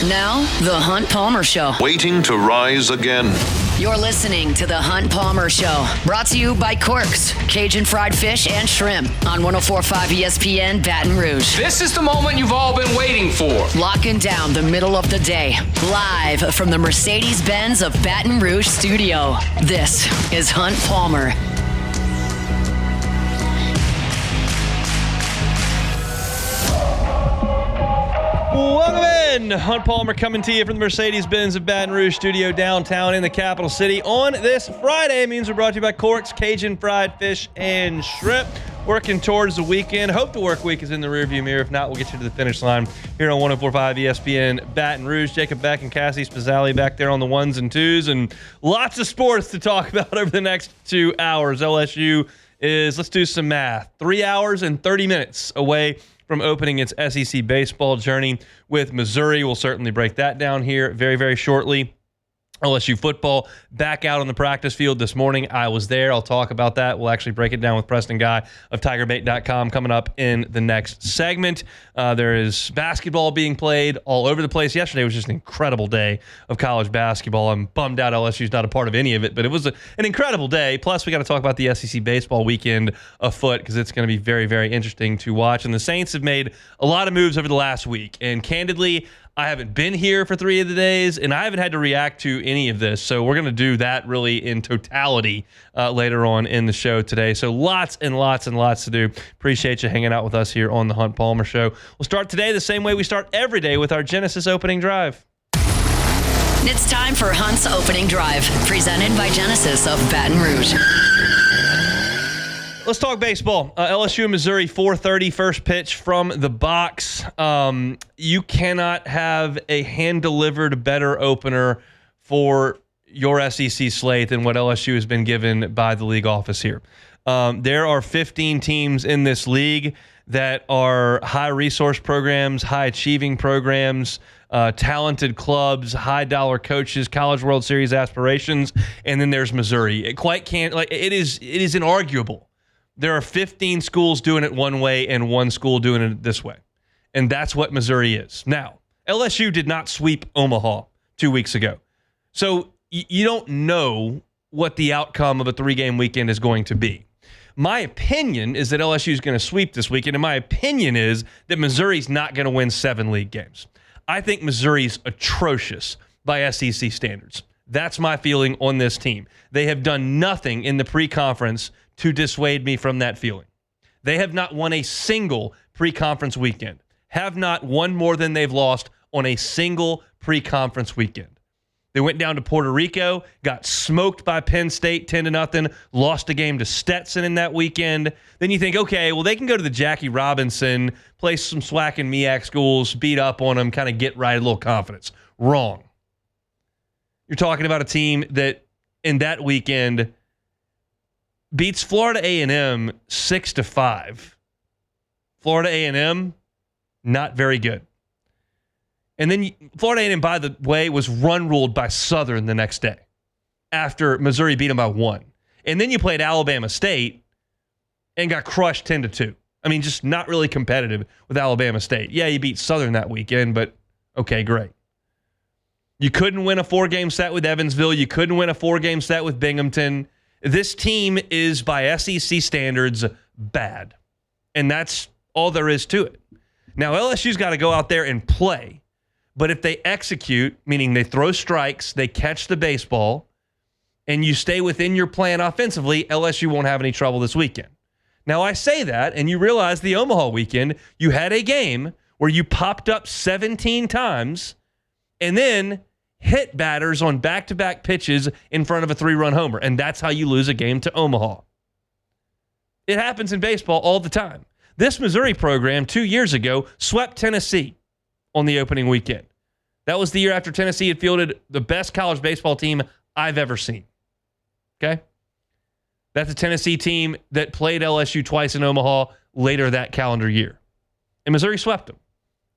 Now, The Hunt Palmer Show. Waiting to rise again. You're listening to The Hunt Palmer Show. Brought to you by Corks, Cajun fried fish and shrimp on 104.5 ESPN Baton Rouge. This is the moment you've all been waiting for. Locking down the middle of the day. Live from the Mercedes-Benz of Baton Rouge studio. This is Hunt Palmer. Welcome in. Hunt Palmer coming to you from the Mercedes-Benz of Baton Rouge studio downtown in the capital city on this Friday. It means we're brought to you by Corks, Cajun fried fish and shrimp. Working towards the weekend. Hope the work week is in the rearview mirror. If not, we'll get you to the finish line here on 104.5 ESPN Baton Rouge. Jacob Beck and Cassie Spazzali back there on the ones and twos, and lots of sports to talk about over the next 2 hours. LSU is, let's do some math, 3 hours and 30 minutes away from opening its SEC baseball journey with Missouri. We'll certainly break that down here very, very shortly. LSU football back out on the practice field this morning. I was there. I'll talk about that. We'll actually break it down with Preston Guy of TigerBait.com coming up in the next segment. There is basketball being played all over the place. Yesterday was just an incredible day of college basketball. I'm bummed out LSU's not a part of any of it, but it was an incredible day. Plus, we got to talk about the SEC baseball weekend afoot because it's going to be very, very interesting to watch. And the Saints have made a lot of moves over the last week. And candidly, I haven't been here for 3 of the days, and I haven't had to react to any of this. So we're going to do that really in totality later on in the show today. So lots and lots and lots to do. Appreciate you hanging out with us here on the Hunt Palmer Show. We'll start today the same way we start every day with our Genesis opening drive. It's time for Hunt's opening drive, presented by Genesis of Baton Rouge. Let's talk baseball. LSU-Missouri, 4:30, first pitch from the box. You cannot have a hand-delivered better opener for your SEC slate than what LSU has been given by the league office here. There are 15 teams in this league that are high-resource programs, high-achieving programs, talented clubs, high-dollar coaches, College World Series aspirations, and then there's Missouri. It is inarguable. There are 15 schools doing it one way and one school doing it this way. And that's what Missouri is. Now, LSU did not sweep Omaha 2 weeks ago. So you don't know what the outcome of a 3-game weekend is going to be. My opinion is that LSU is going to sweep this weekend, and my opinion is that Missouri's not going to win 7 league games. I think Missouri's atrocious by SEC standards. That's my feeling on this team. They have done nothing in the pre-conference to dissuade me from that feeling. They have not won a single pre-conference weekend. Have not won more than they've lost on a single pre-conference weekend. They went down to Puerto Rico, got smoked by Penn State 10-0, lost a game to Stetson in that weekend. Then you think, okay, well, they can go to the Jackie Robinson, play some SWAC and MEAC schools, beat up on them, kind of get right, a little confidence. Wrong. You're talking about a team that in that weekend beats Florida A&M 6-5. Florida A&M, not very good. And then Florida A&M, by the way, was run-ruled by Southern the next day after Missouri beat them by 1. And then you played Alabama State and got crushed 10-2. I mean, just not really competitive with Alabama State. Yeah, you beat Southern that weekend, but okay, great. You couldn't win a 4-game set with Evansville. You couldn't win a 4-game set with Binghamton. This team is, by SEC standards, bad. And that's all there is to it. Now, LSU's got to go out there and play. But if they execute, meaning they throw strikes, they catch the baseball, and you stay within your plan offensively, LSU won't have any trouble this weekend. Now, I say that, and you realize the Omaha weekend, you had a game where you popped up 17 times and then hit batters on back-to-back pitches in front of a 3-run homer, and that's how you lose a game to Omaha. It happens in baseball all the time. This Missouri program 2 years ago swept Tennessee on the opening weekend. That was the year after Tennessee had fielded the best college baseball team I've ever seen. Okay? That's a Tennessee team that played LSU twice in Omaha later that calendar year. And Missouri swept them.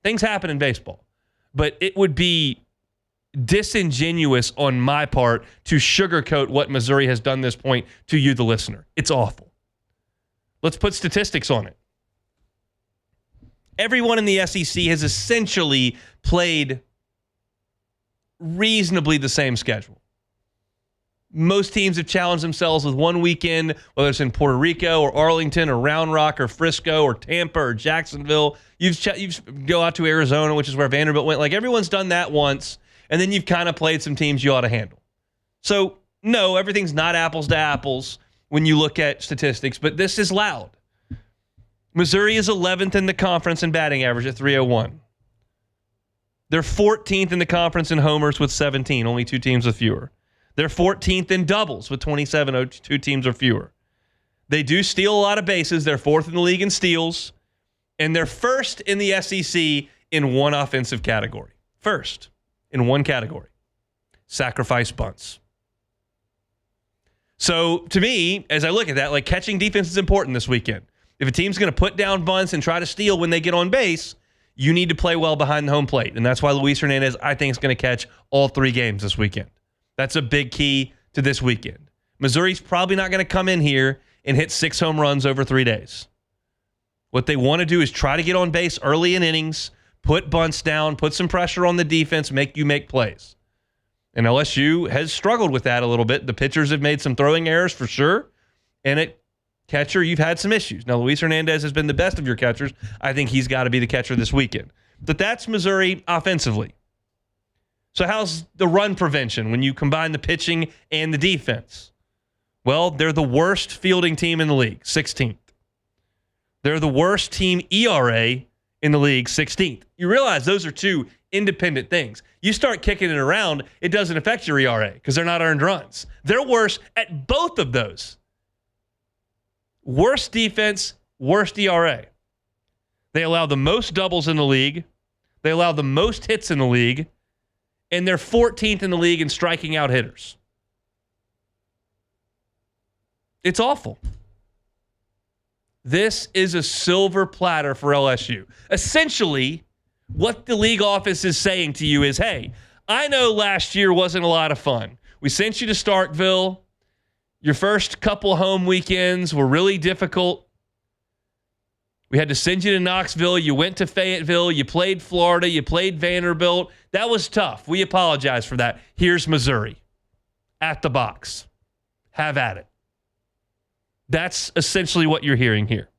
Things happen in baseball. But it would be disingenuous on my part to sugarcoat what Missouri has done this point to you, the listener. It's awful. Let's put statistics on it. Everyone in the SEC has essentially played reasonably the same schedule. Most teams have challenged themselves with one weekend, whether it's in Puerto Rico or Arlington or Round Rock or Frisco or Tampa or Jacksonville. You've go out to Arizona, which is where Vanderbilt went. Like, everyone's done that once, and then you've kind of played some teams you ought to handle. So, no, everything's not apples to apples when you look at statistics, but this is loud. Missouri is 11th in the conference in batting average at .301. They're 14th in the conference in homers with 17, only two teams with fewer. They're 14th in doubles with 27, two teams or fewer. They do steal a lot of bases. They're 4th in the league in steals. And they're 1st in the SEC in one offensive category. 1st in one category. Sacrifice bunts. So, to me, as I look at that, like, catching defense is important this weekend. If a team's going to put down bunts and try to steal when they get on base, you need to play well behind the home plate. And that's why Luis Hernandez, I think, is going to catch all 3 games this weekend. That's a big key to this weekend. Missouri's probably not going to come in here and hit 6 home runs over 3 days. What they want to do is try to get on base early in innings, put bunts down, put some pressure on the defense, make you make plays. And LSU has struggled with that a little bit. The pitchers have made some throwing errors for sure. And at catcher, you've had some issues. Now, Luis Hernandez has been the best of your catchers. I think he's got to be the catcher this weekend. But that's Missouri offensively. So how's the run prevention when you combine the pitching and the defense? Well, they're the worst fielding team in the league, 16th. They're the worst team ERA in the league, 16th. You realize those are two independent things. You start kicking it around, it doesn't affect your ERA because they're not earned runs. They're worse at both of those. Worst defense, worst ERA. They allow the most doubles in the league. They allow the most hits in the league. And they're 14th in the league in striking out hitters. It's awful. This is a silver platter for LSU. Essentially, what the league office is saying to you is, hey, I know last year wasn't a lot of fun. We sent you to Starkville. Your first couple home weekends were really difficult. We had to send you to Knoxville. You went to Fayetteville. You played Florida. You played Vanderbilt. That was tough. We apologize for that. Here's Missouri at the box. Have at it. That's essentially what you're hearing here.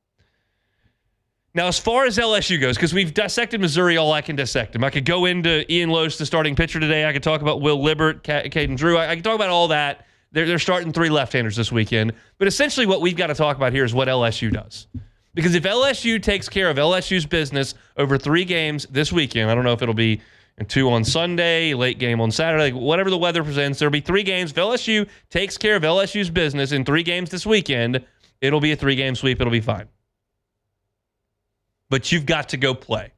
Now, as far as LSU goes, because we've dissected Missouri all I can dissect them. I could go into Ian Lowe's, the starting pitcher today. I could talk about Will Libbert, Caden Drew. I could talk about all that. They're starting 3 left-handers this weekend. But essentially what we've got to talk about here is what LSU does. Because if LSU takes care of LSU's business over 3 games this weekend, I don't know if it'll be 2 on Sunday, late game on Saturday, whatever the weather presents, there'll be 3 games. If LSU takes care of LSU's business in 3 games this weekend, it'll be a 3-game sweep. It'll be fine. But you've got to go play.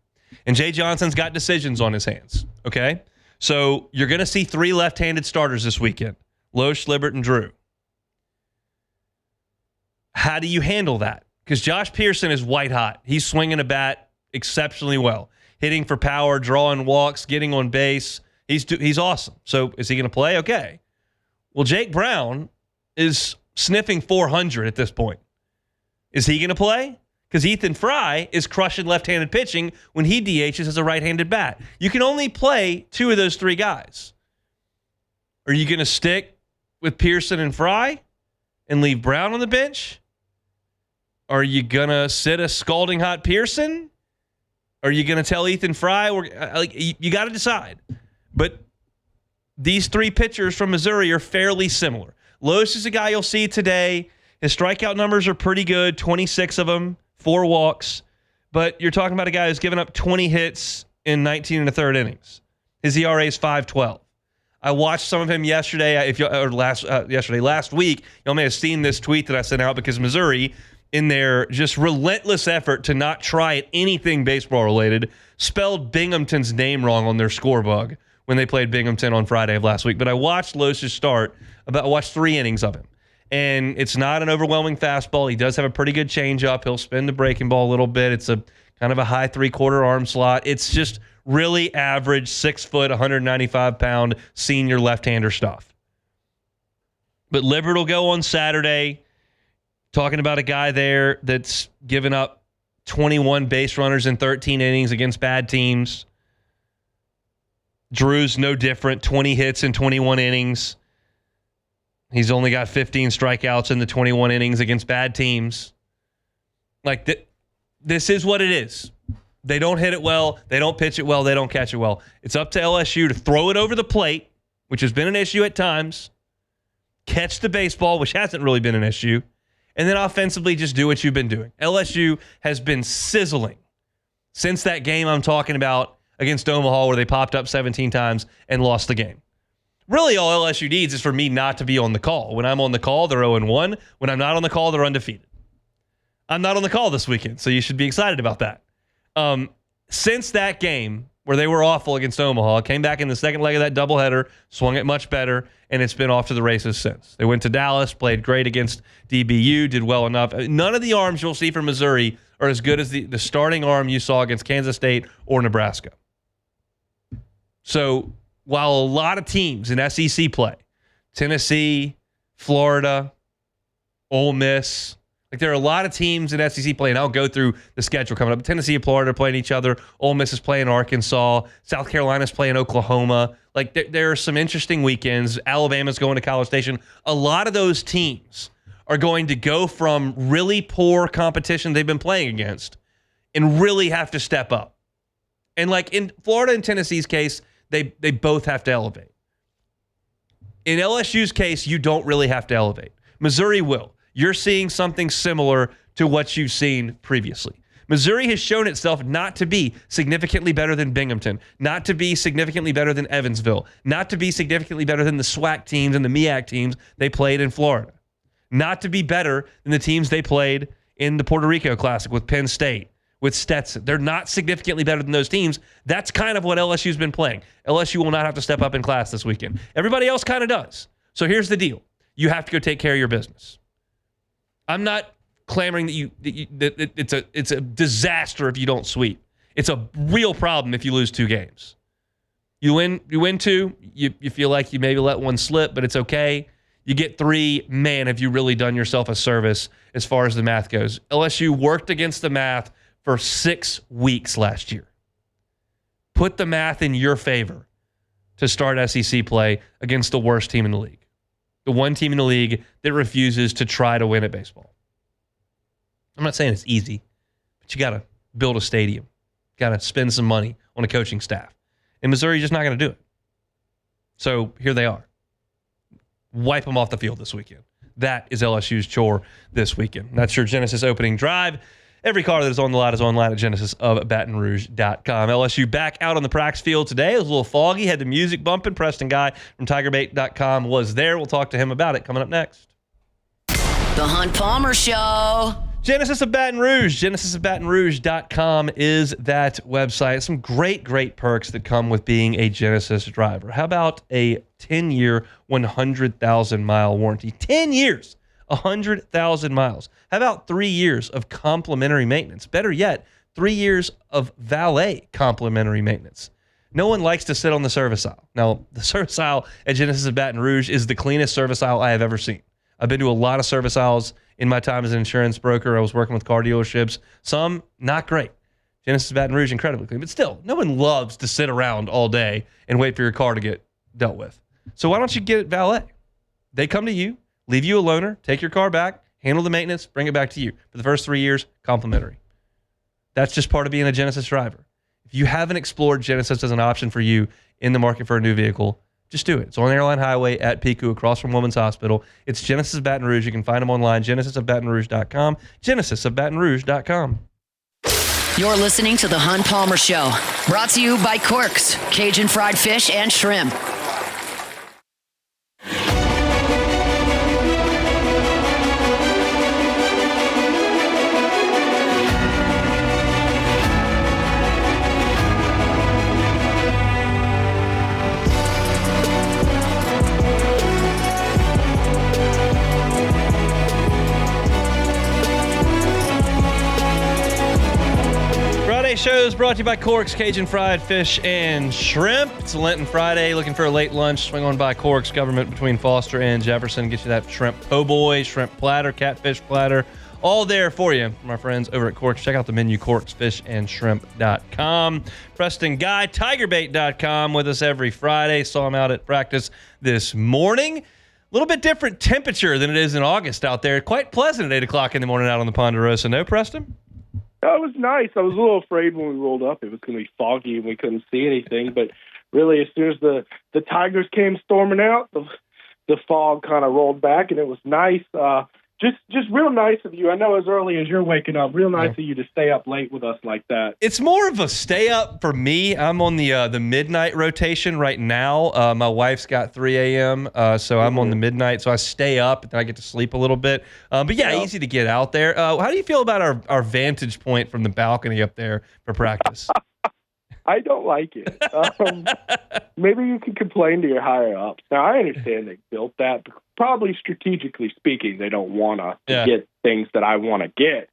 And Jay Johnson's got decisions on his hands, okay? So you're going to see 3 left-handed starters this weekend. Loesch, Libbert, and Drew. How do you handle that? Because Josh Pearson is white hot. He's swinging a bat exceptionally well. Hitting for power, drawing walks, getting on base. He's awesome. So is he going to play? Okay. Well, Jake Brown is sniffing 400 at this point. Is he going to play? Because Ethan Fry is crushing left-handed pitching when he DHs as a right-handed bat. You can only play 2 of those 3 guys. Are you going to stick with Pearson and Fry and leave Brown on the bench? Are you going to sit a scalding hot Pearson? Are you going to tell Ethan Fry? You got to decide. But these 3 pitchers from Missouri are fairly similar. Loesch is a guy you'll see today. His strikeout numbers are pretty good, 26 of them, 4 walks. But you're talking about a guy who's given up 20 hits in 19 1/3 innings. His ERA is 5.12. I watched some of him yesterday, last week. Y'all may have seen this tweet that I sent out because Missouri, in their just relentless effort to not try at anything baseball related, spelled Binghamton's name wrong on their score bug when they played Binghamton on Friday of last week. But I watched Loesch's start. I watched 3 innings of him. And it's not an overwhelming fastball. He does have a pretty good changeup. He'll spin the breaking ball a little bit. It's a kind of a high 3/4 arm slot. It's just really average 6 foot, 195-pound senior left-hander stuff. But Libbert will go on Saturday, talking about a guy there that's given up 21 base runners in 13 innings against bad teams. Drew's no different. 20 hits in 21 innings. He's only got 15 strikeouts in the 21 innings against bad teams. Like, this is what it is. They don't hit it well. They don't pitch it well. They don't catch it well. It's up to LSU to throw it over the plate, which has been an issue at times, catch the baseball, which hasn't really been an issue, and then offensively just do what you've been doing. LSU has been sizzling since that game I'm talking about against Omaha where they popped up 17 times and lost the game. Really, all LSU needs is for me not to be on the call. When I'm on the call, they're 0-1. When I'm not on the call, they're undefeated. I'm not on the call this weekend, so you should be excited about that. Since that game where they were awful against Omaha, came back in the second leg of that doubleheader, swung it much better, and it's been off to the races since. They went to Dallas, played great against DBU, did well enough. None of the arms you'll see from Missouri are as good as the starting arm you saw against Kansas State or Nebraska. So while a lot of teams in SEC play, Tennessee, Florida, Ole Miss, like there are a lot of teams in SEC play, and I'll go through the schedule coming up. Tennessee and Florida are playing each other. Ole Miss is playing Arkansas. South Carolina's playing Oklahoma. Like there are some interesting weekends. Alabama's going to College Station. A lot of those teams are going to go from really poor competition they've been playing against and really have to step up. And like in Florida and Tennessee's case, they both have to elevate. In LSU's case, you don't really have to elevate. Missouri will. You're seeing something similar to what you've seen previously. Missouri has shown itself not to be significantly better than Binghamton, not to be significantly better than Evansville, not to be significantly better than the SWAC teams and the MEAC teams they played in Florida, not to be better than the teams they played in the Puerto Rico Classic with Penn State, with Stetson. They're not significantly better than those teams. That's kind of what LSU's been playing. LSU will not have to step up in class this weekend. Everybody else kind of does. So here's the deal. You have to go take care of your business. I'm not clamoring that it's a disaster if you don't sweep. It's a real problem if you lose 2 games. You win 2, you feel like you maybe let one slip, but it's okay. You get 3, man, have you really done yourself a service as far as the math goes. LSU worked against the math for 6 weeks last year. Put the math in your favor to start SEC play against the worst team in the league. The one team in the league that refuses to try to win at baseball. I'm not saying it's easy, but you got to build a stadium. Got to spend some money on a coaching staff. And Missouri's just not going to do it. So here they are. Wipe them off the field this weekend. That is LSU's chore this weekend. That's your Genesis opening drive. Every car that is on the lot is online at genesisofbatonrouge.com. LSU back out on the practice field today. It was a little foggy, had the music bumping. Preston Guy from TigerBait.com was there. We'll talk to him about it coming up next. The Hunt Palmer Show. Genesis of Baton Rouge. genesisofbatonrouge.com is that website. Some great perks that come with being a Genesis driver. How about a 10-year, 100,000-mile warranty? 10 years. 100,000 miles. How about 3 years of complimentary maintenance? Better yet, 3 years of valet complimentary maintenance. No one likes to sit on the service aisle. Now, the service aisle at Genesis of Baton Rouge is the cleanest service aisle I have ever seen. I've been to a lot of service aisles in my time as an insurance broker. I was working with car dealerships. Some, not great. Genesis of Baton Rouge, incredibly clean. But still, no one loves to sit around all day and wait for your car to get dealt with. So why don't you get it valet? They come to you, leave you a loaner, take your car back, handle the maintenance, bring it back to you. For the first 3 years, complimentary. That's just part of being a Genesis driver. If you haven't explored Genesis as an option for you in the market for a new vehicle, just do it. It's on Airline Highway at Pico across from Women's Hospital. It's Genesis of Baton Rouge. You can find them online, genesisofbatonrouge.com, genesisofbatonrouge.com. You're listening to The Hunt Palmer Show, brought to you by Corks, Cajun fried fish and shrimp. Shows brought to you by Corks, Cajun fried fish and shrimp. It's a Lenten Friday. Looking for a late lunch? Swing on by Corks, Government between Foster and Jefferson. Get you that shrimp po' boy, shrimp platter, catfish platter, all there for you from our friends over at Corks. Check out the menu, corksfishandshrimp.com. Preston Guy, tigerbait.com, with us every Friday. Saw him out at practice this morning. A little bit different temperature than it is in August out there. Quite pleasant at 8 o'clock in the morning out on the Ponderosa. No, Preston? Oh, it was nice. I was a little afraid when we rolled up it was going to be foggy and we couldn't see anything. But really, as soon as the Tigers came storming out, the fog kind of rolled back, and it was nice. Just real nice of you. I know as early as you're waking up, real nice of you to stay up late with us like that. It's more of a stay up for me. I'm on the midnight rotation right now. My wife's got 3 a.m., so I'm on the midnight, so I stay up, and then I get to sleep a little bit. But yeah, easy to get out there. How do you feel about our vantage point from the balcony up there for practice? I don't like it. Maybe you can complain to your higher ups. Now, I understand they built that. Probably strategically speaking, they don't want us to get things that I want to get.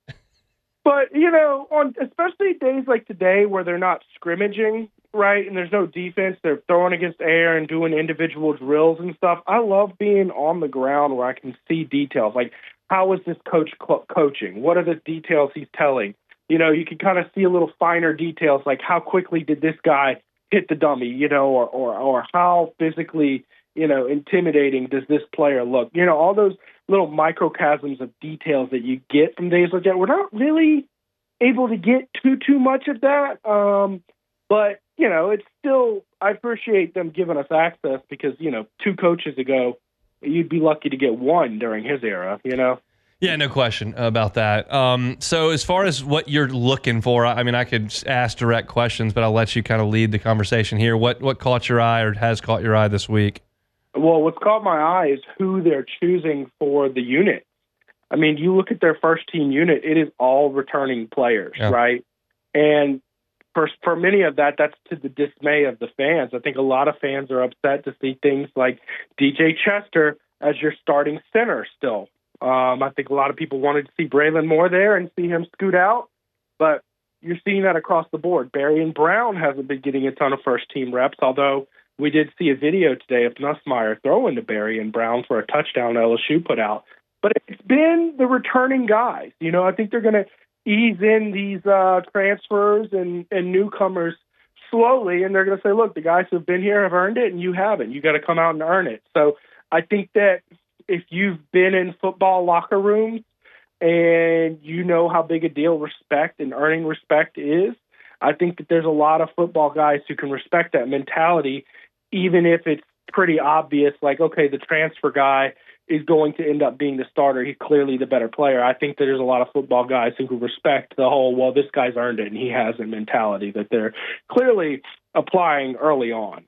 But, on especially days like today where they're not scrimmaging, right, and there's no defense, they're throwing against air and doing individual drills and stuff. I love being on the ground where I can see details. Like, how is this coach coaching? What are the details he's telling? You can kind of see a little finer details, like how quickly did this guy hit the dummy, or how physically, intimidating does this player look? All those little microcosms of details that you get from days like that. We're not really able to get too much of that. But, it's still, I appreciate them giving us access because, 2 coaches ago, you'd be lucky to get one during his era, Yeah, no question about that. So as far as what you're looking for, I mean, I could ask direct questions, but I'll let you kind of lead the conversation here. What caught your eye or has caught your eye this week? Well, what's caught my eye is who they're choosing for the unit. I mean, you look at their first-team unit, it is all returning players, right? And for many of that's to the dismay of the fans. I think a lot of fans are upset to see things like DJ Chester as your starting center still. I think a lot of people wanted to see Braylon Moore there and see him scoot out, but you're seeing that across the board. Berrien Brown hasn't been getting a ton of first-team reps, although we did see a video today of Nussmeier throwing to Berrien Brown for a touchdown LSU put out. But it's been the returning guys. I think they're going to ease in these transfers and newcomers slowly, and they're going to say, look, the guys who have been here have earned it, and you haven't. You got to come out and earn it. So I think that if you've been in football locker rooms and you know how big a deal respect and earning respect is, I think that there's a lot of football guys who can respect that mentality, even if it's pretty obvious, like, okay, the transfer guy is going to end up being the starter. He's clearly the better player. I think that there's a lot of football guys who respect the whole, well, this guy's earned it and he hasn't mentality that they're clearly applying early on.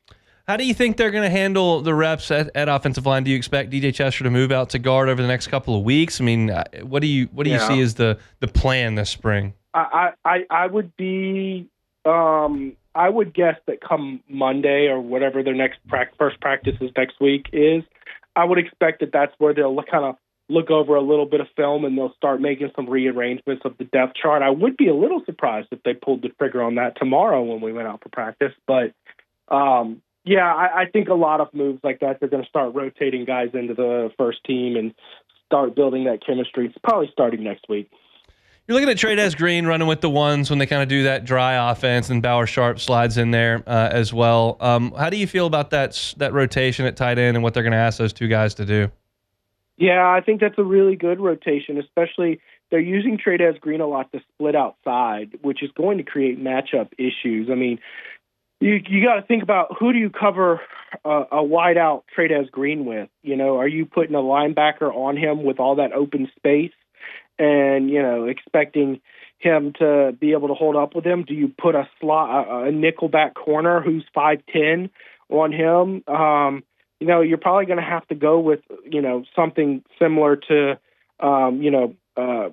How do you think they're going to handle the reps at offensive line? Do you expect DJ Chester to move out to guard over the next couple of weeks? I mean, what do you see as the plan this spring? I would be I would guess that come Monday or whatever their next first practice is next week is, I would expect that that's where they'll kind of look over a little bit of film and they'll start making some rearrangements of the depth chart. I would be a little surprised if they pulled the trigger on that tomorrow when we went out for practice, but yeah, I think a lot of moves like that, they're going to start rotating guys into the first team and start building that chemistry. It's probably starting next week. You're looking at Trey Green running with the ones when they kind of do that dry offense, and Bauer Sharp slides in there as well. How do you feel about that rotation at tight end and what they're going to ask those 2 guys to do? Yeah, I think that's a really good rotation, especially they're using Trey Green a lot to split outside, which is going to create matchup issues. I mean, you got to think about who do you cover a wide out Trey Green with? Are you putting a linebacker on him with all that open space and, expecting him to be able to hold up with him? Do you put a nickelback corner who's 5'10" on him? You're probably going to have to go with, something similar to, a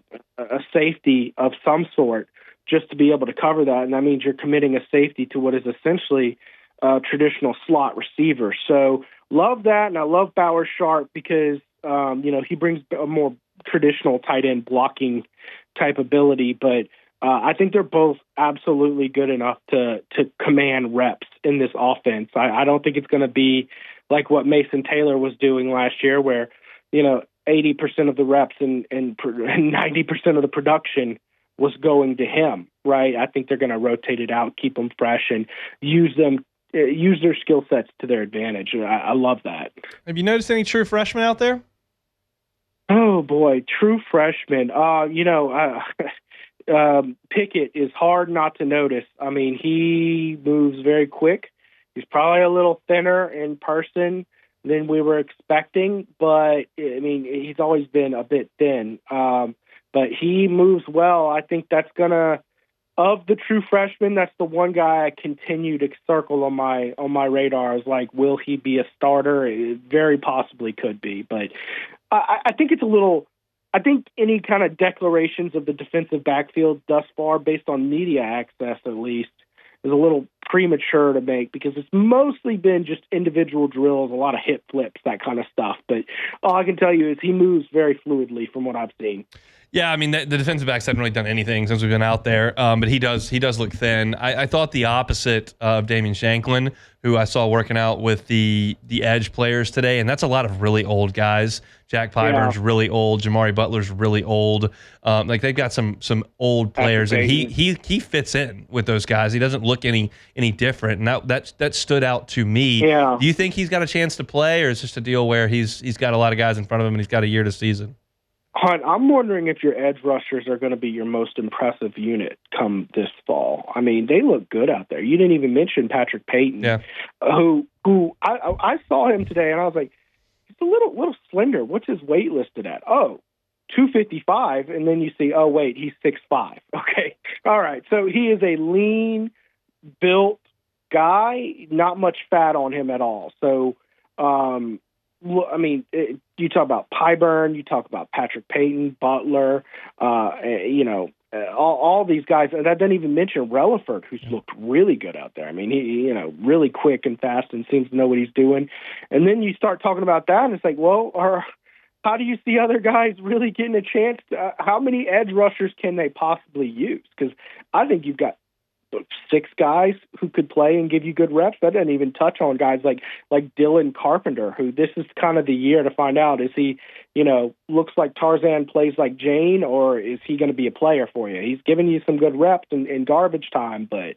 safety of some sort, just to be able to cover that. And that means you're committing a safety to what is essentially a traditional slot receiver. So love that. And I love Bauer Sharp because, he brings a more traditional tight end blocking type ability. But I think they're both absolutely good enough to command reps in this offense. I don't think it's going to be like what Mason Taylor was doing last year where, 80% of the reps and 90% of the production was going to him, right? I think they're going to rotate it out, keep them fresh, and use their skill sets to their advantage. I love that. Have you noticed any true freshmen out there? Oh boy, true freshmen. Pickett is hard not to notice. I mean, he moves very quick. He's probably a little thinner in person than we were expecting, but I mean, he's always been a bit thin. But he moves well. I think that's of the true freshmen, that's the one guy I continue to circle on my radar. Is like, will he be a starter? It very possibly could be, but I think it's a little. I think any kind of declarations of the defensive backfield thus far, based on media access at least, is a little premature to make because it's mostly been just individual drills, a lot of hip flips, that kind of stuff. But all I can tell you is he moves very fluidly from what I've seen. Yeah, I mean, the defensive backs haven't really done anything since we've been out there, but he does look thin. I thought the opposite of Damian Shanklin, who I saw working out with the edge players today, and that's a lot of really old guys. Jack Pyburn's really old. Jamari Butler's really old. Like they've got some old players, and he fits in with those guys. He doesn't look any different, and that stood out to me. Yeah. Do you think he's got a chance to play, or is this just a deal where he's got a lot of guys in front of him and he's got a year to season? Hunt, I'm wondering if your edge rushers are going to be your most impressive unit come this fall. I mean, they look good out there. You didn't even mention Patrick Payton, who I saw him today, and I was like, he's a little slender. What's his weight listed at? Oh, 255, and then you see, oh, wait, he's 6'5". Okay, all right. So he is a lean, built guy, not much fat on him at all. So, I mean, you talk about Pyburn, you talk about Patrick Payton, Butler, all these guys. And I didn't even mention Relaford, who's looked really good out there. I mean, he really quick and fast and seems to know what he's doing. And then you start talking about that, and it's like, well, how do you see other guys really getting a chance? How many edge rushers can they possibly use? Because I think you've got 6 guys who could play and give you good reps. That doesn't even touch on guys like Dylan Carpenter, who this is kind of the year to find out, is he, looks like Tarzan plays like Jane, or is he going to be a player for you? He's giving you some good reps in garbage time, but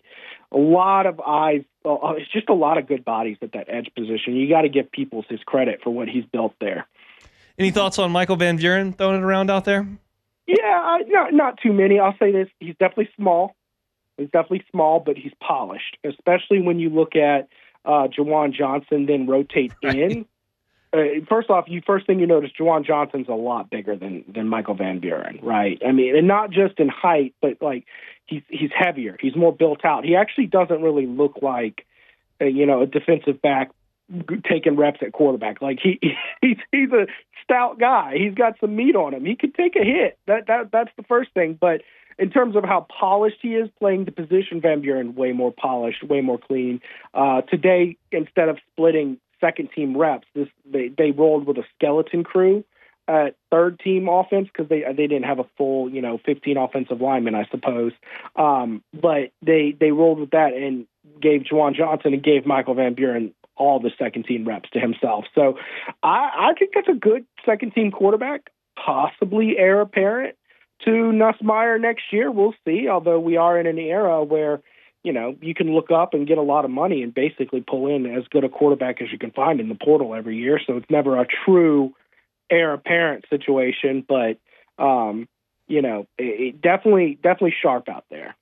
a lot of eyes. It's just a lot of good bodies at that edge position. You got to give Peoples his credit for what he's built there. Any thoughts on Michael Van Buren throwing it around out there? Yeah, not too many. I'll say this. He's definitely small. But he's polished, especially when you look at Juwan Johnson, then rotate in. First off, first thing you notice, Juwan Johnson's a lot bigger than Michael Van Buren, right? I mean, and not just in height, but like he's heavier. He's more built out. He actually doesn't really look like a defensive back taking reps at quarterback. Like he's a stout guy. He's got some meat on him. He could take a hit. That's the first thing, but in terms of how polished he is playing the position, Van Buren way more polished, way more clean. Today, instead of splitting second-team reps, they rolled with a skeleton crew at third-team offense because they didn't have a full 15 offensive linemen, I suppose. But they rolled with that and gave Juwan Johnson and gave Michael Van Buren all the second-team reps to himself. So I think that's a good second-team quarterback, possibly heir apparent to Nussmeier next year. We'll see, although we are in an era where, you can look up and get a lot of money and basically pull in as good a quarterback as you can find in the portal every year. So it's never a true heir apparent situation, but, it definitely sharp out there.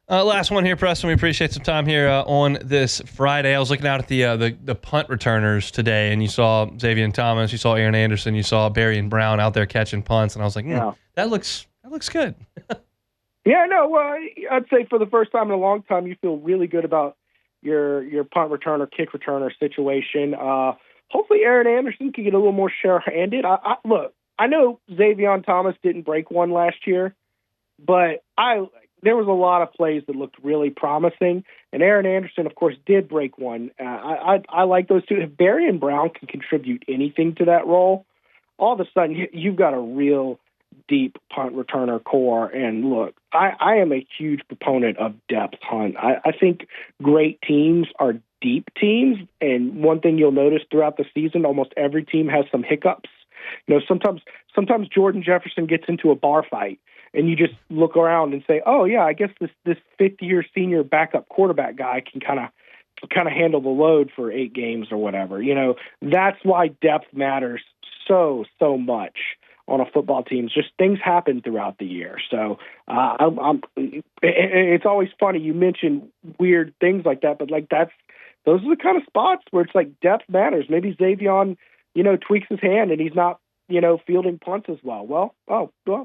Last one here, Preston. We appreciate some time here on this Friday. I was looking out at the punt returners today, and you saw Xavier Thomas, you saw Aaron Anderson, you saw Barry and Brown out there catching punts, and I was like, that looks good. Yeah, no, I'd say for the first time in a long time, you feel really good about your punt returner, kick returner situation. Hopefully Aaron Anderson can get a little more sure-handed. Look, I know Xavier Thomas didn't break one last year, but there was a lot of plays that looked really promising, and Aaron Anderson, of course, did break one. I like those two. If Barry and Brown can contribute anything to that role, all of a sudden you've got a real deep punt returner core. And look, I am a huge proponent of depth, Hunt. I think great teams are deep teams, and one thing you'll notice throughout the season, almost every team has some hiccups. Sometimes Jordan Jefferson gets into a bar fight, and you just look around and say, "Oh yeah, I guess this 50-year senior backup quarterback guy can kind of handle the load for 8 games or whatever." That's why depth matters so much on a football team. Just things happen throughout the year. So it's always funny. You mention weird things like that, but those are the kind of spots where it's like depth matters. Maybe Xavion, tweaks his hand and he's not, fielding punts as well.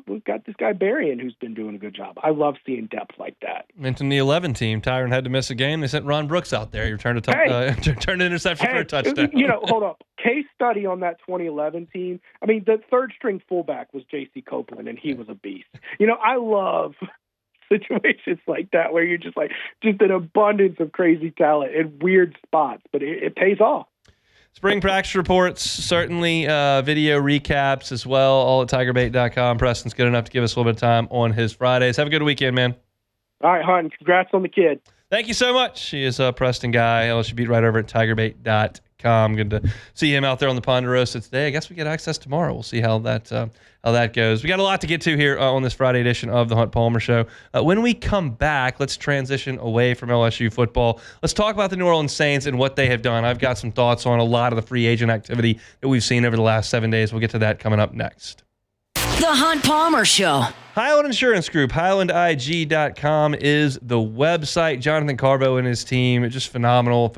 We've got this guy Berrien who's been doing a good job. I love seeing depth like that. Mentioned the 11 team. Tyron had to miss a game. They sent Ron Brooks out there. He returned an interception for a touchdown. Hold up. Case study on that 2011 team. I mean, the third string fullback was J.C. Copeland, and he was a beast. I love situations like that where you're just an abundance of crazy talent in weird spots, but it pays off. Spring practice reports, certainly video recaps as well, all at tigerbait.com. Preston's good enough to give us a little bit of time on his Fridays. Have a good weekend, man. All right, Hunt. Congrats on the kid. Thank you so much. He is a Preston guy. LSU beat right over at tigerbait.com. Good to see him out there on the Ponderosa today. I guess we get access tomorrow. We'll see how that goes. We got a lot to get to here on this Friday edition of the Hunt Palmer Show. When we come back, let's transition away from LSU football. Let's talk about the New Orleans Saints and what they have done. I've got some thoughts on a lot of the free agent activity that we've seen over the last 7 days. We'll get to that coming up next. The Hunt Palmer Show. Highland Insurance Group, HighlandIG.com is the website. Jonathan Carbo and his team, just phenomenal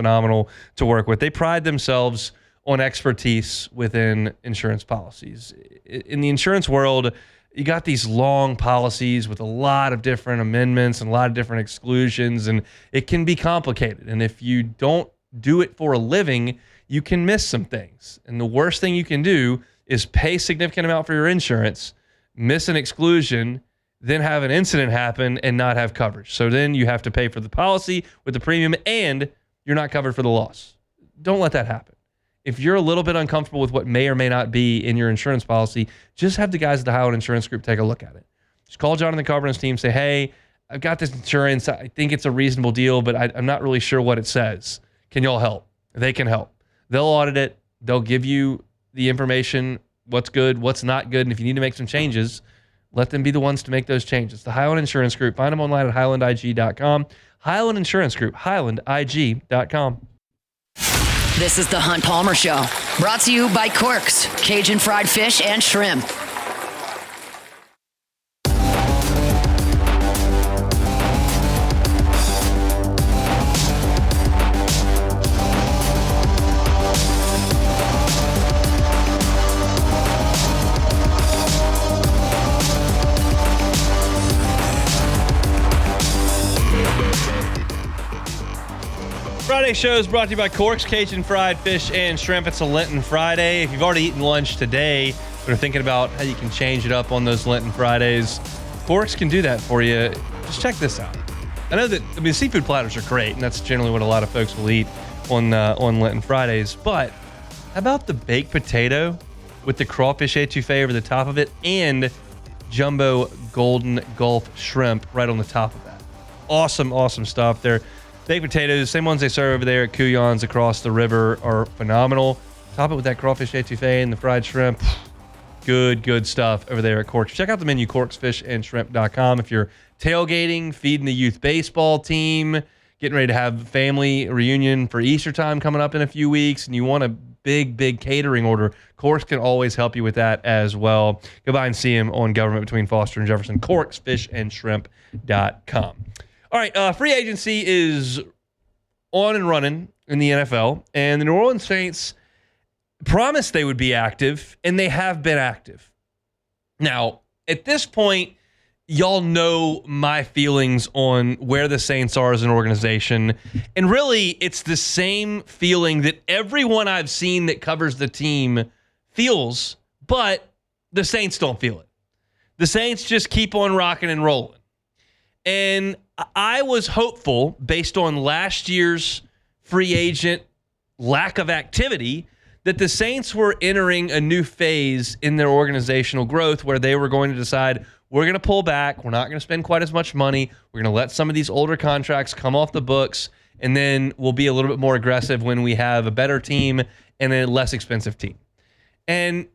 to work with. They pride themselves on expertise within insurance policies. In the insurance world, you got these long policies with a lot of different amendments and a lot of different exclusions, and it can be complicated. And if you don't do it for a living, you can miss some things. And the worst thing you can do is pay a significant amount for your insurance, miss an exclusion, then have an incident happen and not have coverage. So then you have to pay for the policy with the premium and you're not covered for the loss. Don't let that happen. If you're a little bit uncomfortable with what may or may not be in your insurance policy, just have the guys at the Highland Insurance Group take a look at it. Just call Jonathan Carver and his team, say, hey, I've got this insurance. I think it's a reasonable deal, but I'm not really sure what it says. Can y'all help? They can help. They'll audit it. They'll give you the information, what's good, what's not good, and if you need to make some changes, let them be the ones to make those changes. The Highland Insurance Group. Find them online at HighlandIG.com. Highland Insurance Group, HighlandIG.com. This is the Hunt Palmer Show, brought to you by Corks, Cajun fried fish and shrimp. Friday show is brought to you by Corks, Cajun fried fish and shrimp. It's a Lenten Friday. If you've already eaten lunch today, but are thinking about how you can change it up on those Lenten Fridays, Corks can do that for you. Just check this out. I know that seafood platters are great, and that's generally what a lot of folks will eat on Lenten Fridays. But how about the baked potato with the crawfish etouffee over the top of it and jumbo golden Gulf shrimp right on the top of that? Awesome stuff there. Baked potatoes, same ones they serve over there at Kuyon's across the river, are phenomenal. Top it with that crawfish etouffee and the fried shrimp. Good stuff over there at Corks. Check out the menu, corksfishandshrimp.com. If you're tailgating, feeding the youth baseball team, getting ready to have a family reunion for Easter time coming up in a few weeks, and you want a big catering order, Corks can always help you with that as well. Go by and see him on Government between Foster and Jefferson, corksfishandshrimp.com. All right, free agency is on and running in the NFL, and the New Orleans Saints promised they would be active, and they have been active. Now, at this point, y'all know my feelings on where the Saints are as an organization, and really, it's the same feeling that everyone I've seen that covers the team feels, but the Saints don't feel it. The Saints just keep on rocking and rolling. And I was hopeful, based on last year's free agent lack of activity, that the Saints were entering a new phase in their organizational growth where they were going to decide, we're going to pull back, we're not going to spend quite as much money, we're going to let some of these older contracts come off the books, and then we'll be a little bit more aggressive when we have a better team and a less expensive team. And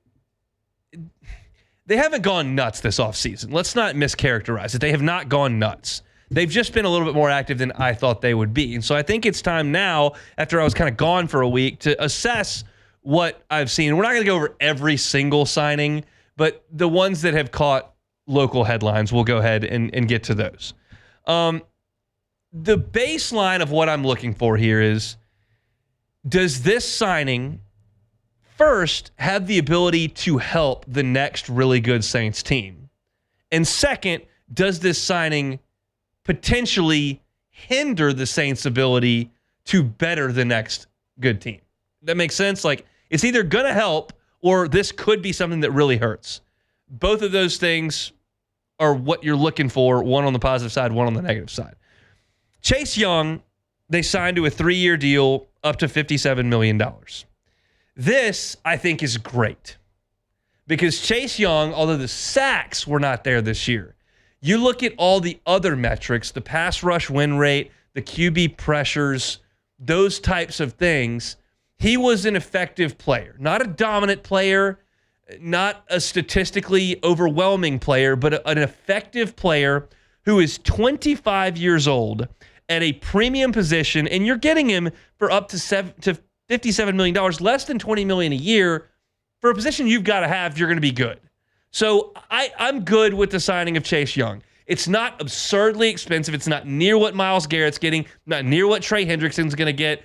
they haven't gone nuts this offseason. Let's not mischaracterize it. They have not gone nuts. They've just been a little bit more active than I thought they would be. And so I think it's time now, after I was kind of gone for a week, to assess what I've seen. We're not going to go over every single signing, but the ones that have caught local headlines, we'll go ahead and get to those. The baseline of what I'm looking for here is, does this signing first have the ability to help the next really good Saints team? And second, does this signing potentially hinder the Saints' ability to better the next good team? That makes sense? Like, it's either going to help or this could be something that really hurts. Both of those things are what you're looking for, one on the positive side, one on the negative side. Chase Young, they signed to a 3-year deal up to $57 million. This, I think, is great because Chase Young, although the sacks were not there this year, you look at all the other metrics, the pass rush win rate, the QB pressures, those types of things, he was an effective player. Not a dominant player, not a statistically overwhelming player, but an effective player who is 25 years old at a premium position, and you're getting him for up to $57 million, less than $20 million a year, for a position you've got to have if you're going to be good. So I'm good with the signing of Chase Young. It's not absurdly expensive. It's not near what Myles Garrett's getting, not near what Trey Hendrickson's going to get.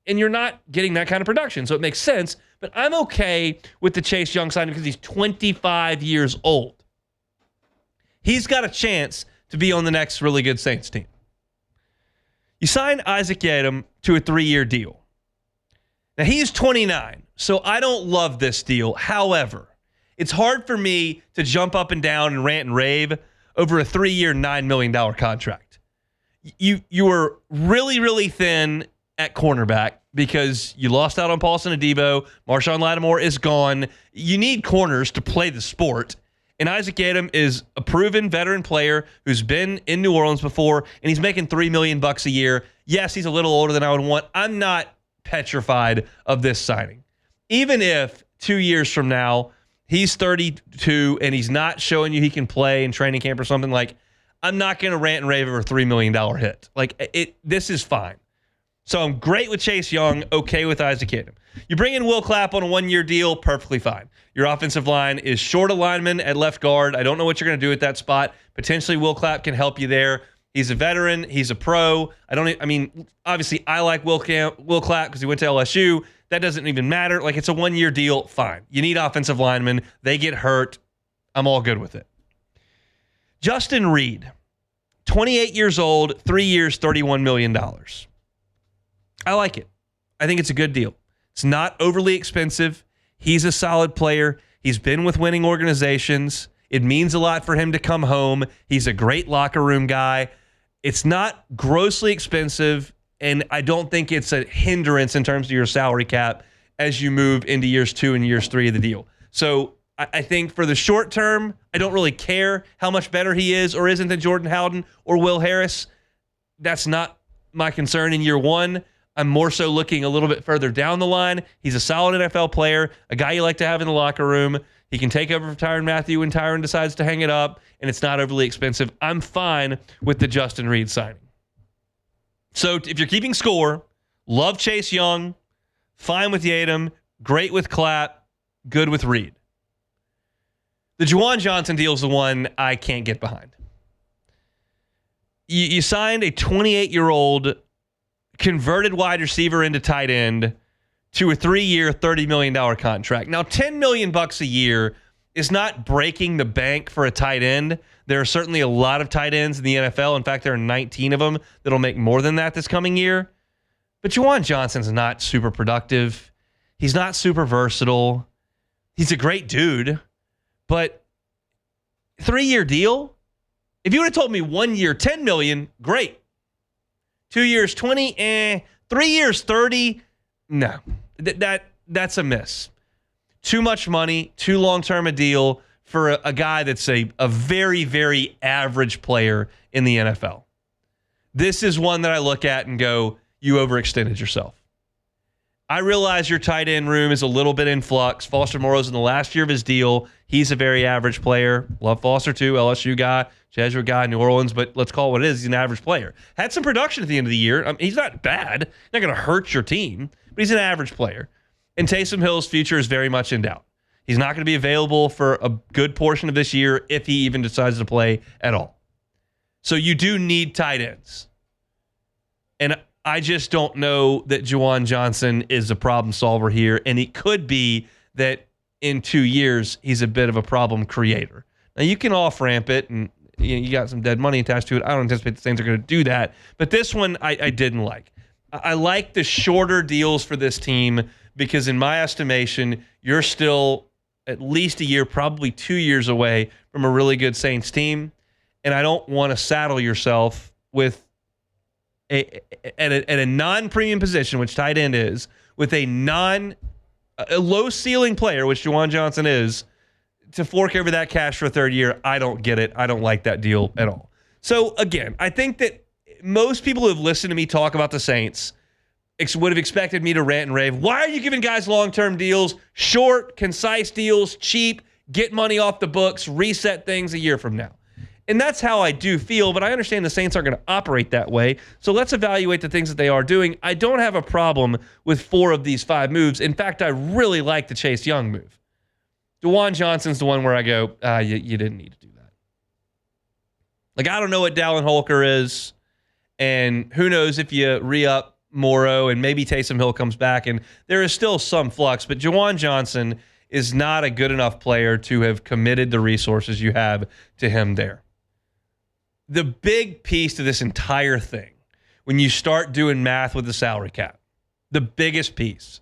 And you're not getting that kind of production, so it makes sense. But I'm okay with the Chase Young signing because he's 25 years old. He's got a chance to be on the next really good Saints team. You signed Isaac Yiadom to a 3-year deal. Now, he's 29, so I don't love this deal. However, it's hard for me to jump up and down and rant and rave over a 3-year, $9 million contract. You were really, really thin at cornerback because you lost out on Paulson Adebo. Marshawn Lattimore is gone. You need corners to play the sport. And Isaac Yiadom is a proven veteran player who's been in New Orleans before, and he's making $3 million a year. Yes, he's a little older than I would want. I'm not petrified of this signing. Even if 2 years from now he's 32 and he's not showing you he can play in training camp or something, like, I'm not going to rant and rave over a $3 million hit. This is fine. So I'm great with Chase Young, okay with Isaac Yiadom. You bring in Will Clapp on a 1-year deal, perfectly fine. Your offensive line is short a lineman at left guard. I don't know what you're going to do at that spot. Potentially Will Clapp can help you there. He's a veteran. He's a pro. Obviously I like Will Clapp because he went to LSU. That doesn't even matter. It's a 1-year deal, fine. You need offensive linemen. They get hurt. I'm all good with it. Justin Reed, 28 years old, 3 years, $31 million. I like it. I think it's a good deal. It's not overly expensive. He's a solid player. He's been with winning organizations. It means a lot for him to come home. He's a great locker room guy. It's not grossly expensive, and I don't think it's a hindrance in terms of your salary cap as you move into years 2 and years 3 of the deal. So I think for the short term, I don't really care how much better he is or isn't than Jordan Howden or Will Harris. That's not my concern in year 1. I'm more so looking a little bit further down the line. He's a solid NFL player, a guy you like to have in the locker room. He can take over for Tyrann Mathieu when Tyrann decides to hang it up, and it's not overly expensive. I'm fine with the Justin Reed signing. So if you're keeping score, love Chase Young, fine with Yiadom, great with Clapp, good with Reed. The Juwan Johnson deal is the one I can't get behind. You signed a 28-year-old converted wide receiver into tight end to a 3-year, $30 million contract. Now, $10 million a year is not breaking the bank for a tight end. There are certainly a lot of tight ends in the NFL. In fact, there are 19 of them that'll make more than that this coming year. But Juwan Johnson's not super productive. He's not super versatile. He's a great dude. But 3-year deal? If you would have told me 1 year, $10 million, great. 2 years, 20, 3 years, 30, no. That's a miss. Too much money, too long-term a deal for a guy that's a very, very average player in the NFL. This is one that I look at and go, you overextended yourself. I realize your tight end room is a little bit in flux. Foster Moreau's in the last year of his deal. He's a very average player. Love Foster too, LSU guy, Jesuit guy, New Orleans, but let's call it what it is. He's an average player. Had some production at the end of the year. He's not bad. Not going to hurt your team, but he's an average player. And Taysom Hill's future is very much in doubt. He's not going to be available for a good portion of this year if he even decides to play at all. So you do need tight ends. And I just don't know that Juwan Johnson is a problem solver here. And it could be that in 2 years, he's a bit of a problem creator. Now, you can off-ramp it, and you got some dead money attached to it. I don't anticipate the Saints are going to do that. But this one, I didn't like. I like the shorter deals for this team because, in my estimation, you're still at least a year, probably 2 years away from a really good Saints team. And I don't want to saddle yourself with at a non-premium position, which tight end is, with a low ceiling player, which Juwan Johnson is, to fork over that cash for a third year. I don't get it. I don't like that deal at all. So again, I think that most people who have listened to me talk about the Saints would have expected me to rant and rave. Why are you giving guys long-term deals, short, concise deals, cheap, get money off the books, reset things a year from now? And that's how I do feel, but I understand the Saints aren't going to operate that way. So let's evaluate the things that they are doing. I don't have a problem with 4 of these 5 moves. In fact, I really like the Chase Young move. Juwan Johnson's the one where I go, you didn't need to do that. Like, I don't know what Dallin Holker is, and who knows if you re-up Morrow and maybe Taysom Hill comes back, and there is still some flux, but Juwan Johnson is not a good enough player to have committed the resources you have to him there. The big piece to this entire thing, when you start doing math with the salary cap, the biggest piece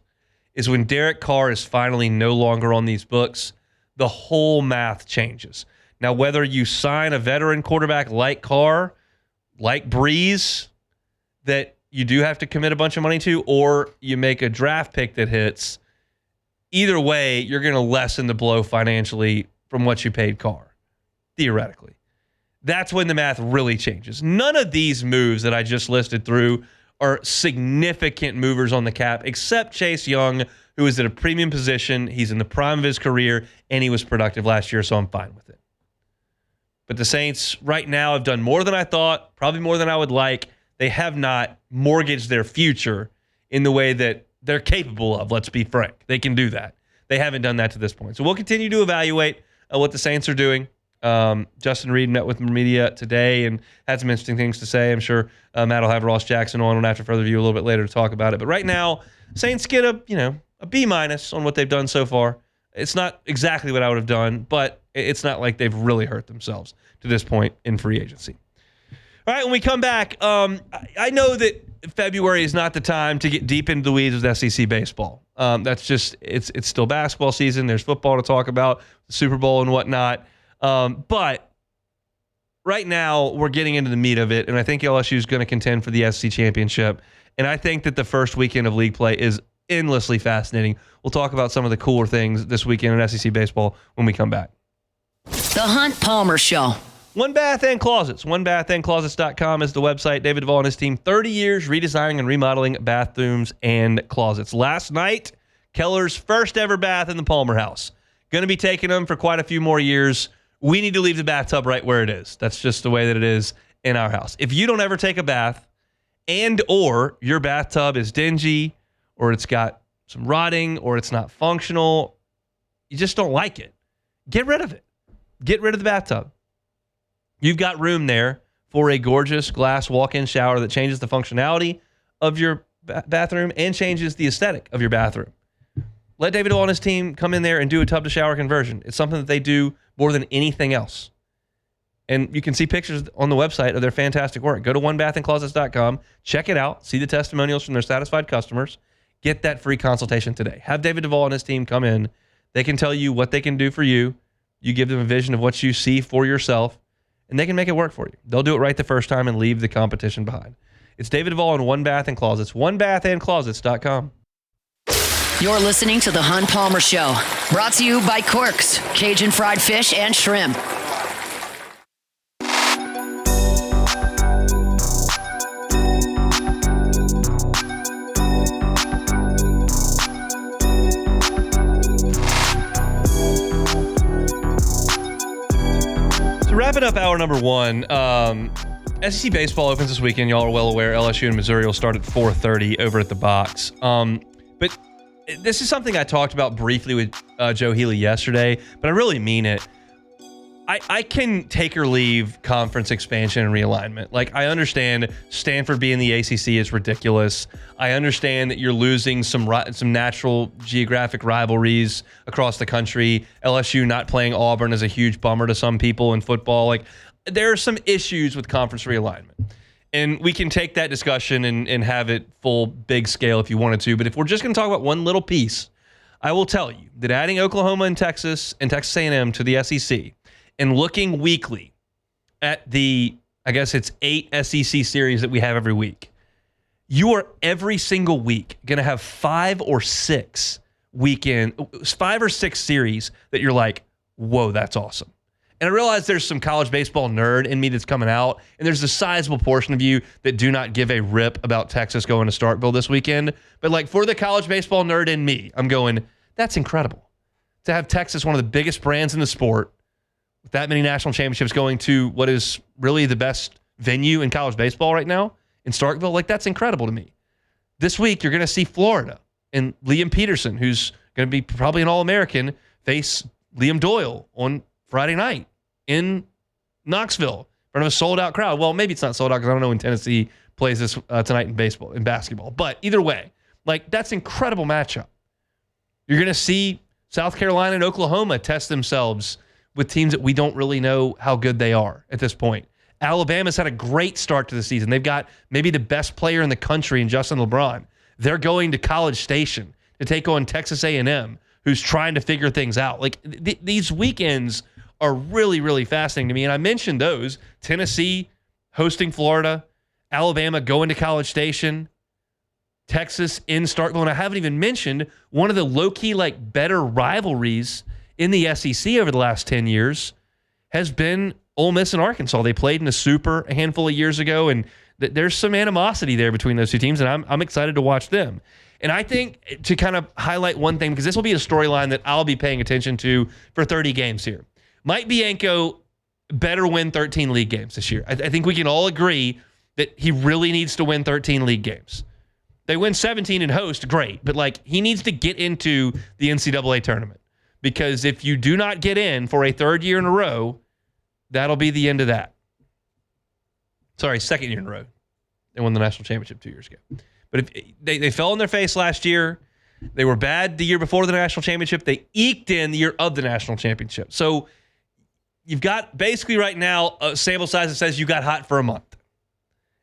is when Derek Carr is finally no longer on these books, the whole math changes. Now, whether you sign a veteran quarterback like Carr, like Breeze, that you do have to commit a bunch of money to, or you make a draft pick that hits, either way, you're going to lessen the blow financially from what you paid Carr, theoretically. That's when the math really changes. None of these moves that I just listed through are significant movers on the cap, except Chase Young, who is at a premium position. He's in the prime of his career, and he was productive last year, so I'm fine with it. But the Saints right now have done more than I thought, probably more than I would like. They have not mortgaged their future in the way that they're capable of, let's be frank. They can do that. They haven't done that to this point. So we'll continue to evaluate what the Saints are doing. Justin Reed met with media today and had some interesting things to say. I'm sure Matt will have Ross Jackson on after further review a little bit later to talk about it. But right now, Saints get a B- on what they've done so far. It's not exactly what I would have done, but it's not like they've really hurt themselves to this point in free agency. All right, when we come back, I know that February is not the time to get deep into the weeds with SEC baseball. That's just, it's still basketball season. There's football to talk about, the Super Bowl and whatnot. But right now, we're getting into the meat of it, and I think LSU is going to contend for the SEC championship. And I think that the first weekend of league play is endlessly fascinating. We'll talk about some of the cooler things this weekend in SEC baseball when we come back. The Hunt Palmer Show. One Bath and Closets. OneBathAndClosets.com is the website. David Duvall and his team, 30 years redesigning and remodeling bathrooms and closets. Last night, Keller's first ever bath in the Palmer house. Going to be taking them for quite a few more years. We need to leave the bathtub right where it is. That's just the way that it is in our house. If you don't ever take a bath and or your bathtub is dingy or it's got some rotting or it's not functional, you just don't like it, get rid of it. Get rid of the bathtub. You've got room there for a gorgeous glass walk-in shower that changes the functionality of your bathroom and changes the aesthetic of your bathroom. Let David Duvall and his team come in there and do a tub-to-shower conversion. It's something that they do more than anything else. And you can see pictures on the website of their fantastic work. Go to onebathandclosets.com, check it out, see the testimonials from their satisfied customers, get that free consultation today. Have David Duvall and his team come in. They can tell you what they can do for you. You give them a vision of what you see for yourself, and they can make it work for you. They'll do it right the first time and leave the competition behind. It's David Duvall and One Bath and Closets, onebathandclosets.com. You're listening to The Hunt Palmer Show, brought to you by Corks, Cajun fried fish and shrimp. Wrapping up hour number one, SEC baseball opens this weekend. Y'all are well aware LSU and Missouri will start at 4:30 over at the box. But this is something I talked about briefly with Joe Healy yesterday, but I really mean it. I can take or leave conference expansion and realignment. Like, I understand Stanford being the ACC is ridiculous. I understand that you're losing some natural geographic rivalries across the country. LSU not playing Auburn is a huge bummer to some people in football. Like, there are some issues with conference realignment. And we can take that discussion and have it full big scale if you wanted to. But if we're just going to talk about one little piece, I will tell you that adding Oklahoma and Texas A&M to the SEC and looking weekly at the, I guess it's 8 SEC series that we have every week, you are every single week going to have 5 or 6 series that you're like, whoa, that's awesome. And I realize there's some college baseball nerd in me that's coming out, and there's a sizable portion of you that do not give a rip about Texas going to Starkville this weekend. But like, for the college baseball nerd in me, I'm going, that's incredible. To have Texas, one of the biggest brands in the sport, with that many national championships, going to what is really the best venue in college baseball right now in Starkville, like, that's incredible to me. This week, you're going to see Florida and Liam Peterson, who's going to be probably an All-American, face Liam Doyle on Friday night in Knoxville in front of a sold-out crowd. Well, maybe it's not sold out because I don't know when Tennessee plays this tonight in basketball. But either way, like, that's an incredible matchup. You're going to see South Carolina and Oklahoma test themselves with teams that we don't really know how good they are at this point. Alabama's had a great start to the season. They've got maybe the best player in the country in Justin LeBron. They're going to College Station to take on Texas A&M, who's trying to figure things out. Like, these weekends are really, really fascinating to me. And I mentioned those. Tennessee hosting Florida, Alabama going to College Station, Texas in Starkville. And I haven't even mentioned one of the low-key, like, better rivalries in the SEC over the last 10 years has been Ole Miss and Arkansas. They played in the Super a handful of years ago, and there's some animosity there between those two teams, and I'm excited to watch them. And I think, to kind of highlight one thing, because this will be a storyline that I'll be paying attention to for 30 games here. Mike Bianco better win 13 league games this year. I think we can all agree that he really needs to win 13 league games. They win 17 and host, great, but like, he needs to get into the NCAA tournament. Because if you do not get in for a third year in a row, that'll be the end of that. Sorry, second year in a row. They won the national championship 2 years ago. But if they fell on their face last year, they were bad the year before the national championship. They eked in the year of the national championship. So you've got basically right now a sample size that says you got hot for a month.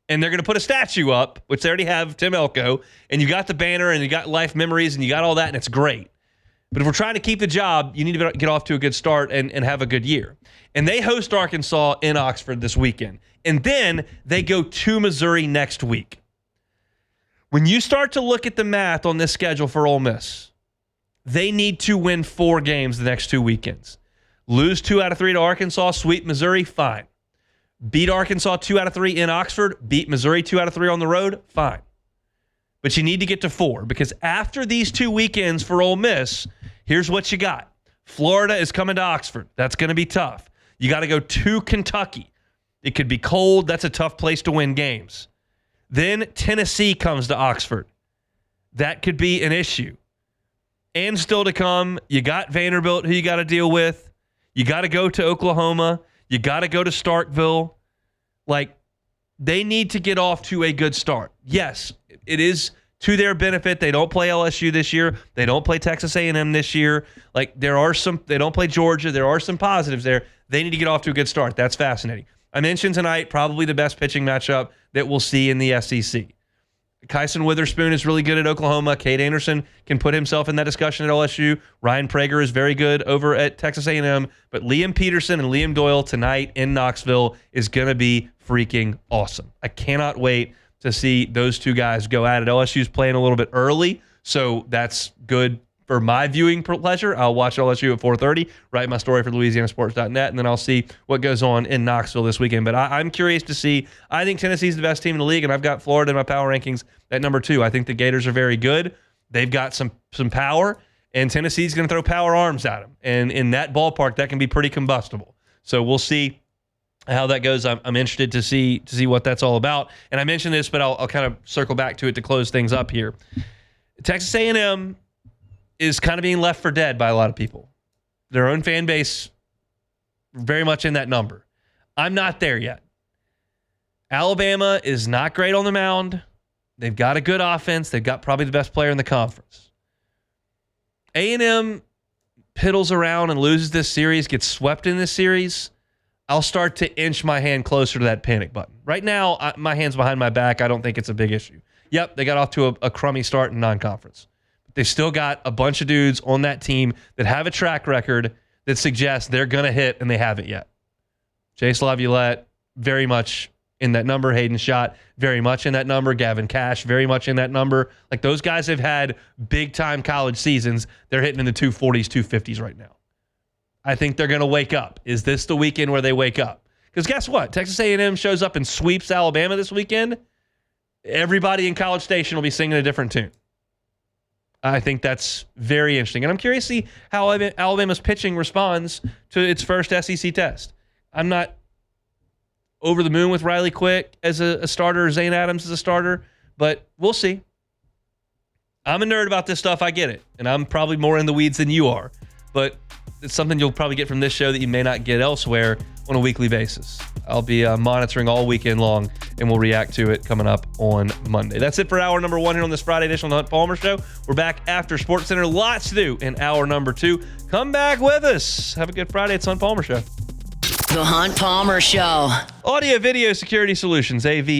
And they're going to put a statue up, which they already have, Tim Elko, and you got the banner and you got life memories and you got all that, and it's great. But if we're trying to keep the job, you need to get off to a good start and have a good year. And they host Arkansas in Oxford this weekend. And then they go to Missouri next week. When you start to look at the math on this schedule for Ole Miss, they need to win 4 games the next 2 weekends. Lose 2 out of 3 to Arkansas, sweep Missouri, fine. Beat Arkansas 2 out of 3 in Oxford, beat Missouri 2 out of 3 on the road, fine. But you need to get to 4, because after these 2 weekends for Ole Miss, here's what you got. Florida is coming to Oxford. That's going to be tough. You got to go to Kentucky. It could be cold. That's a tough place to win games. Then Tennessee comes to Oxford. That could be an issue. And still to come, you got Vanderbilt, who you got to deal with. You got to go to Oklahoma. You got to go to Starkville. Like, they need to get off to a good start. Yes, it is to their benefit. They don't play LSU this year. They don't play Texas A&M this year. Like, there are some, they don't play Georgia. There are some positives there. They need to get off to a good start. That's fascinating. I mentioned tonight probably the best pitching matchup that we'll see in the SEC. Kyson Witherspoon is really good at Oklahoma. Cade Anderson can put himself in that discussion at LSU. Ryan Prager is very good over at Texas A&M. But Liam Peterson and Liam Doyle tonight in Knoxville is going to be freaking awesome. I cannot wait to see those two guys go at it. LSU's playing a little bit early, so that's good for my viewing pleasure. I'll watch LSU at 4:30, write my story for LouisianaSports.net, and then I'll see what goes on in Knoxville this weekend. But I'm curious to see. I think Tennessee's the best team in the league, and I've got Florida in my power rankings at number 2. I think the Gators are very good. They've got some power, and Tennessee's going to throw power arms at them. And in that ballpark, that can be pretty combustible. So we'll see how that goes. I'm interested to see what that's all about. And I mentioned this, but I'll kind of circle back to it to close things up here. Texas A&M is kind of being left for dead by a lot of people. Their own fan base very much in that number. I'm not there yet. Alabama is not great on the mound. They've got a good offense. They've got probably the best player in the conference. A&M piddles around and loses this series, gets swept in this series. I'll start to inch my hand closer to that panic button. Right now, my hand's behind my back. I don't think it's a big issue. Yep, they got off to a crummy start in non-conference. But they still got a bunch of dudes on that team that have a track record that suggests they're going to hit, and they haven't yet. Chase Laviolette, very much in that number. Hayden Schott, very much in that number. Gavin Cash, very much in that number. Like, those guys have had big-time college seasons. They're hitting in the 240s, 250s right now. I think they're going to wake up. Is this the weekend where they wake up? Because guess what? Texas A&M shows up and sweeps Alabama this weekend. Everybody in College Station will be singing a different tune. I think that's very interesting. And I'm curious to see how Alabama's pitching responds to its first SEC test. I'm not over the moon with Riley Quick as a starter or Zane Adams as a starter, but we'll see. I'm a nerd about this stuff. I get it. And I'm probably more in the weeds than you are. But it's something you'll probably get from this show that you may not get elsewhere on a weekly basis. I'll be monitoring all weekend long, and we'll react to it coming up on Monday. That's it for hour number 1 here on this Friday edition of the Hunt Palmer Show. We're back after SportsCenter. Lots to do in hour number 2. Come back with us. Have a good Friday. It's Hunt Palmer Show. The Hunt Palmer Show. Audio Video Security Solutions, avssla.com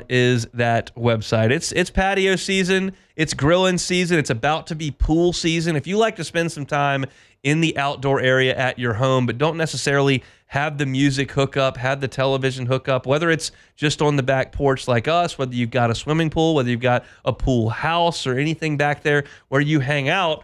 is that website. It's patio season. It's grilling season. It's about to be pool season. If you like to spend some time in the outdoor area at your home, but don't necessarily have the music hookup, have the television hookup, whether it's just on the back porch like us, whether you've got a swimming pool, whether you've got a pool house or anything back there where you hang out,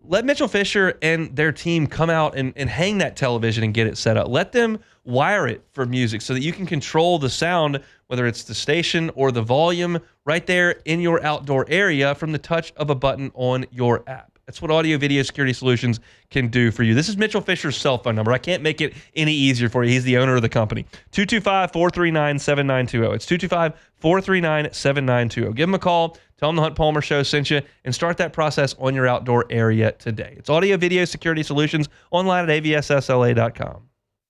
let Mitchell Fisher and their team come out and hang that television and get it set up. Let them wire it for music so that you can control the sound, whether it's the station or the volume, right there in your outdoor area from the touch of a button on your app. That's what Audio Video Security Solutions can do for you. This is Mitchell Fisher's cell phone number. I can't make it any easier for you. He's the owner of the company. 225-439-7920. It's 225-439-7920. Give him a call. Tell him the Hunt Palmer Show sent you, and start that process on your outdoor area today. It's Audio Video Security Solutions, online at avssla.com.